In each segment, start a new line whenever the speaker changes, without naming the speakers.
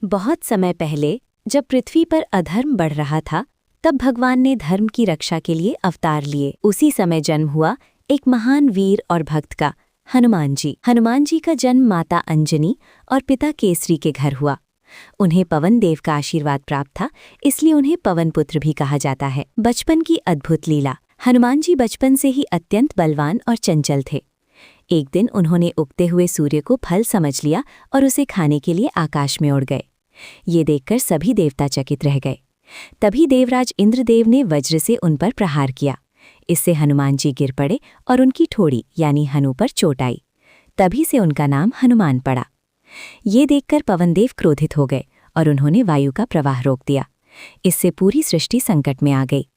बहुत समय पहले जब पृथ्वी पर अधर्म बढ़ रहा था, तब भगवान ने धर्म की रक्षा के लिए अवतार लिए। उसी समय जन्म हुआ एक महान वीर और भक्त का, हनुमान जी। हनुमान जी का जन्म माता अंजनी और पिता केसरी के घर हुआ। उन्हें पवन देव का आशीर्वाद प्राप्त था, इसलिए उन्हें पवन पुत्र भी कहा जाता है। बचपन की अद्भुत लीला। हनुमान जी बचपन से ही अत्यंत बलवान और चंचल थे। एक दिन उन्होंने उगते हुए सूर्य को फल समझ लिया और उसे खाने के लिए आकाश में उड़ गए। ये देखकर सभी देवता चकित रह गए। तभी देवराज इंद्रदेव ने वज्र से उन पर प्रहार किया। इससे हनुमान जी गिर पड़े और उनकी ठोड़ी यानी हनु पर चोट आई। तभी से उनका नाम हनुमान पड़ा। ये देखकर पवनदेव क्रोधित हो गए और उन्होंने वायु का प्रवाह रोक दिया। इससे पूरी सृष्टि संकट में आ गई।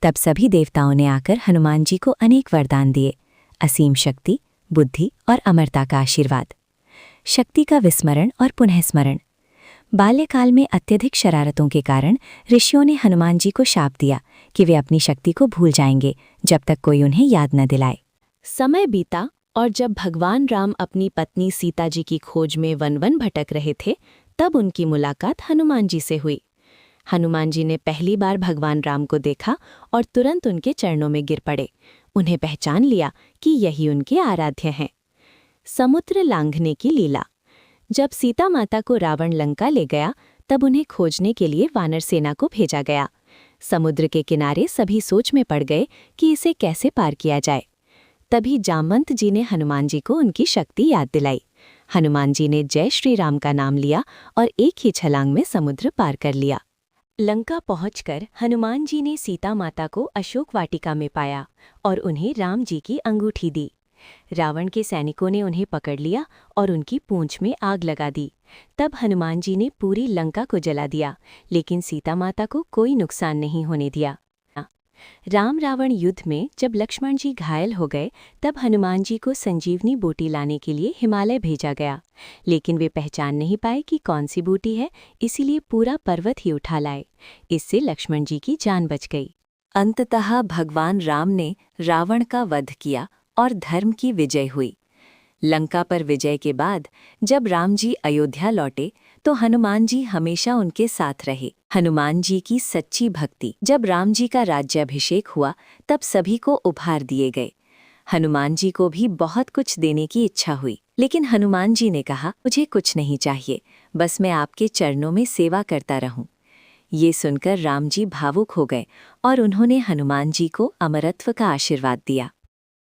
तब सभी देवताओं ने आकर हनुमान जी को अनेक वरदान दिए, असीम शक्ति, बुद्धि और अमरता का आशीर्वाद। शक्ति का विस्मरण और पुनः स्मरण। बाल्यकाल में अत्यधिक शरारतों के कारण ऋषियों ने हनुमान जी को शाप दिया कि वे अपनी शक्ति को भूल जाएंगे जब तक कोई उन्हें याद न दिलाए। समय बीता और जब भगवान राम अपनी पत्नी सीता जी की खोज में वन भटक रहे थे, तब उनकी मुलाकात हनुमान जी से हुई। हनुमान जी ने पहली बार भगवान राम को देखा और तुरंत उनके चरणों में गिर पड़े। उन्हें पहचान लिया कि यही उनके आराध्य हैं। समुद्र लांघने की लीला। जब सीता माता को रावण लंका ले गया, तब उन्हें खोजने के लिए वानर सेना को भेजा गया। समुद्र के किनारे सभी सोच में पड़ गए कि इसे कैसे पार किया जाए। तभी जामवंत जी ने हनुमान जी को उनकी शक्ति याद दिलाई। हनुमान जी ने जय श्री राम का नाम लिया और एक ही छलांग में समुद्र पार कर लिया। लंका पहुंचकर हनुमान जी ने सीता माता को अशोक वाटिका में पाया और उन्हें राम जी की अंगूठी दी। रावण के सैनिकों ने उन्हें पकड़ लिया और उनकी पूंछ में आग लगा दी। तब हनुमान जी ने पूरी लंका को जला दिया, लेकिन सीता माता को कोई नुकसान नहीं होने दिया। राम रावण युद्ध में जब लक्ष्मण जी घायल हो गए, तब हनुमान जी को संजीवनी बूटी लाने के लिए हिमालय भेजा गया, लेकिन वे पहचान नहीं पाए कि कौन सी बूटी है, इसीलिए पूरा पर्वत ही उठा लाए। इससे लक्ष्मण जी की जान बच गई। अंततः भगवान राम ने रावण का वध किया और धर्म की विजय हुई। लंका पर विजय के बाद जब राम जी अयोध्या लौटे, तो हनुमान जी हमेशा उनके साथ रहे। हनुमान जी की सच्ची भक्ति। जब राम जी का राज्याभिषेक हुआ, तब सभी को उपहार दिए गए। हनुमान जी को भी बहुत कुछ देने की इच्छा हुई, लेकिन हनुमान जी ने कहा, मुझे कुछ नहीं चाहिए, बस मैं आपके चरणों में सेवा करता रहूं। ये सुनकर राम जी भावुक हो गए और उन्होंने हनुमान जी को अमरत्व का आशीर्वाद दिया।